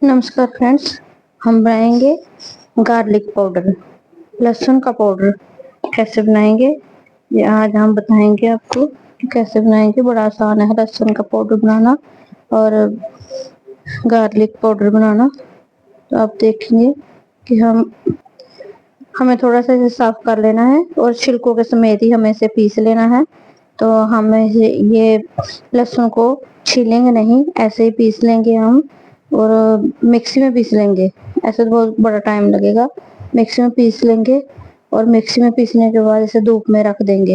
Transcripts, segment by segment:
नमस्कार फ्रेंड्स। हम बनाएंगे गार्लिक पाउडर, लहसुन का पाउडर। कैसे बनाएंगे ये आज हम बताएंगे आपको कि कैसे बनाएंगे। बड़ा आसान है लहसुन का पाउडर बनाना और गार्लिक पाउडर बनाना। तो आप देखेंगे कि हमें थोड़ा सा इसे साफ कर लेना है और छिलकों के समेत ही हमें इसे पीस लेना है। तो हमें ये लहसुन को छीलेंगे नहीं, ऐसे ही पीस लेंगे हम और मिक्सी में पीस लेंगे। ऐसे तो बहुत बड़ा टाइम लगेगा। मिक्सी में पीस लेंगे और मिक्सी में पीसने के बाद इसे धूप में रख देंगे।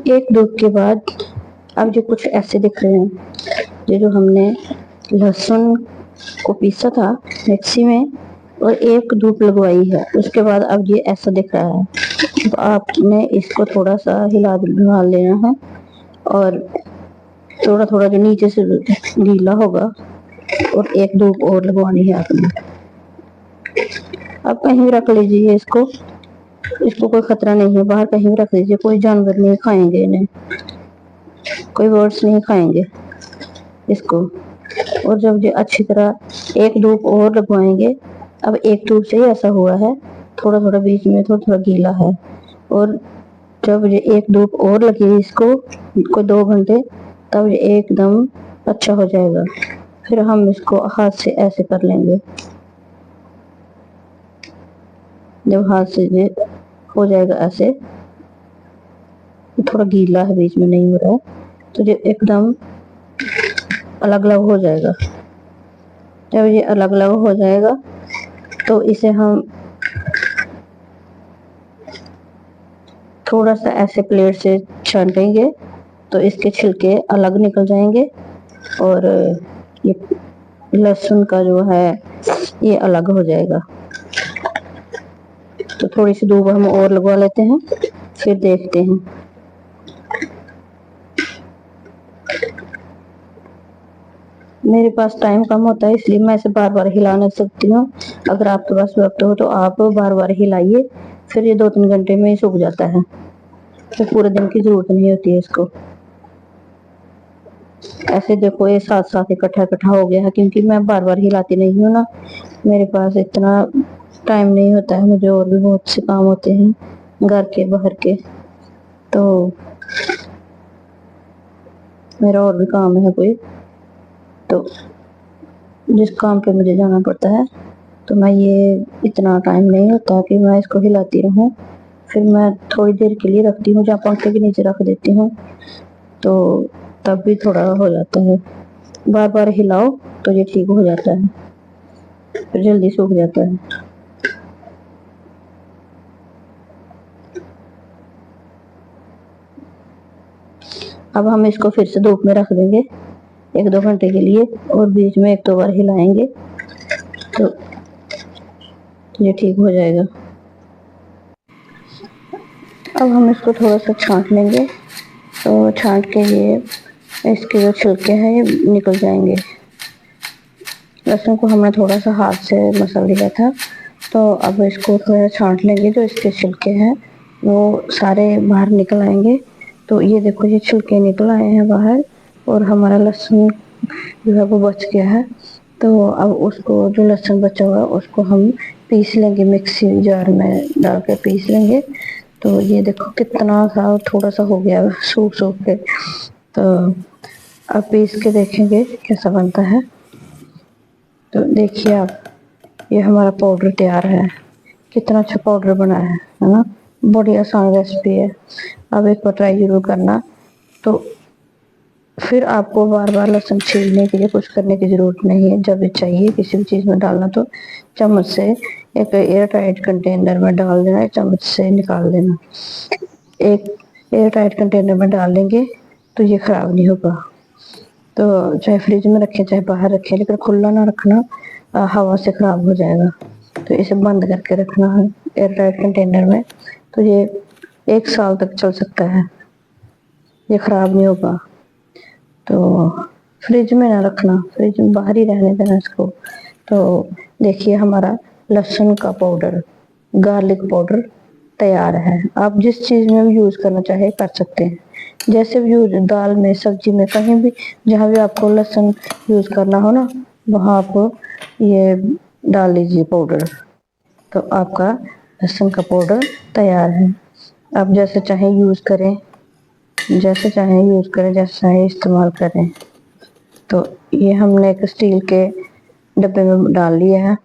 एक धूप के बाद अब ये कुछ ऐसे दिख रहे हैं। ये जो हमने लहसुन को पीसा था मिक्सी में और एक धूप लगवाई है, उसके बाद अब ये ऐसा दिख रहा है। तो आपने इसको थोड़ा सा हिला डुला लेना है और थोड़ा थोड़ा जो नीचे से गीला होगा और एक धूप और लगवानी है आपने। अब कहीं रख लीजिए इसको कोई खतरा नहीं है, बाहर कहीं रख दीजिए। कोई जानवर नहीं खाएंगे इन्हें, कोई बर्ड्स नहीं खाएंगे इसको। और जब ये अच्छी तरह एक धूप और लगवाएंगे, अब एक धूप से ही ऐसा हुआ है, थोड़ा थोड़ा बीच में थोड़ा थोड़ा गीला है। और जब ये एक धूप और लगी इसको कोई 2 घंटे, तब ये एकदम अच्छा हो जाएगा। फिर हम इसको हाथ से ऐसे कर लेंगे। जब हाथ से ये हो जाएगा ऐसे, थोड़ा गीला है बीच में नहीं हो रहा है, तो ये एकदम अलग अलग हो जाएगा। जब ये अलग अलग हो जाएगा तो इसे हम थोड़ा सा ऐसे प्लेट से छांटेंगे तो इसके छिलके अलग निकल जाएंगे और ये लहसुन का जो है ये अलग हो जाएगा। तो थोड़ी सी धूप हम और लगवा लेते हैं, फिर देखते हैं। मेरे पास टाइम कम होता है इसलिए मैं इसे बार बार हिला नहीं सकती हूँ। अगर आपके पास वक्त हो तो आप बार बार हिलाइए, फिर ये 2-3 घंटे में ही सूख जाता है। फिर पूरे दिन की जरूरत नहीं होती है इसको। ऐसे देखो ये साथ साथ इकट्ठा इकट्ठा हो गया है, क्योंकि मैं बार बार हिलाती नहीं हूँ ना, मेरे पास इतना टाइम नहीं होता है। मुझे और भी बहुत से काम होते हैं घर के बाहर के, तो मेरा और भी काम है कोई, तो जिस काम पे मुझे जाना पड़ता है, तो मैं ये इतना टाइम नहीं होता कि मैं इसको हिलाती रहूं। फिर मैं थोड़ी देर के लिए रखती हूँ, जहाँ पंखे के नीचे रख देती हूँ, तो तब भी थोड़ा हो जाता है। बार बार हिलाओ तो ये ठीक हो जाता है, फिर जल्दी सूख जाता है। अब हम इसको फिर से धूप में रख देंगे 1-2 घंटे के लिए और बीच में 1-2 बार हिलाएंगे तो ये ठीक हो जाएगा। अब हम इसको थोड़ा सा छांट लेंगे, तो छांट के ये इसके जो छिलके हैं ये निकल जाएंगे। लहसुन को हमने थोड़ा सा हाथ से मसल लिया था, तो अब इसको थोड़ा छांट लेंगे। जो इसके छिलके हैं वो सारे बाहर निकल आएंगे। तो ये देखो ये छिलके निकल आए हैं बाहर और हमारा लहसुन जो है वो बच गया है। तो अब उसको जो लहसुन बचा हुआ है उसको हम पीस लेंगे, मिक्सी जार में डाल के पीस लेंगे। तो ये देखो कितना सा थोड़ा सा हो गया सूख सूख के। तो अब पीस के देखेंगे कैसा बनता है। तो देखिए आप, ये हमारा पाउडर तैयार है। कितना अच्छा पाउडर बना है ना। बड़ी आसान रेसिपी है, आप एक बार ट्राई जरूर करना। तो फिर आपको बार बार लहसुन छीलने के लिए कुछ करने की जरूरत नहीं है। जब चाहिए किसी भी चीज़ में डालना तो चम्मच से एक एयर टाइट कंटेनर में डाल देना, चम्मच से निकाल देना। एक एयर टाइट कंटेनर में डाल देंगे तो ये खराब नहीं होगा। तो चाहे फ्रिज में रखें चाहे बाहर रखें, लेकिन खुला ना रखना, हवा से खराब हो जाएगा। तो इसे बंद करके रखना है एयर टाइट कंटेनर में, तो ये 1 साल तक चल सकता है, ये खराब नहीं होगा। तो फ्रिज में ना रखना, फ्रिज में बाहर ही रहने देना इसको। तो देखिए हमारा लहसुन का पाउडर, गार्लिक पाउडर तैयार है। आप जिस चीज़ में भी यूज़ करना चाहे कर सकते हैं, जैसे भी यूज, दाल में, सब्जी में, कहीं भी जहाँ भी आपको लहसुन यूज़ करना हो ना, वहाँ आप ये डाल लीजिए पाउडर, तो आपका लहसुन का पाउडर तैयार है। आप जैसे चाहें यूज़ करें, जैसे चाहें यूज़ करें, जैसे चाहें इस्तेमाल करें। तो ये हमने एक स्टील के डब्बे में डाल लिया है।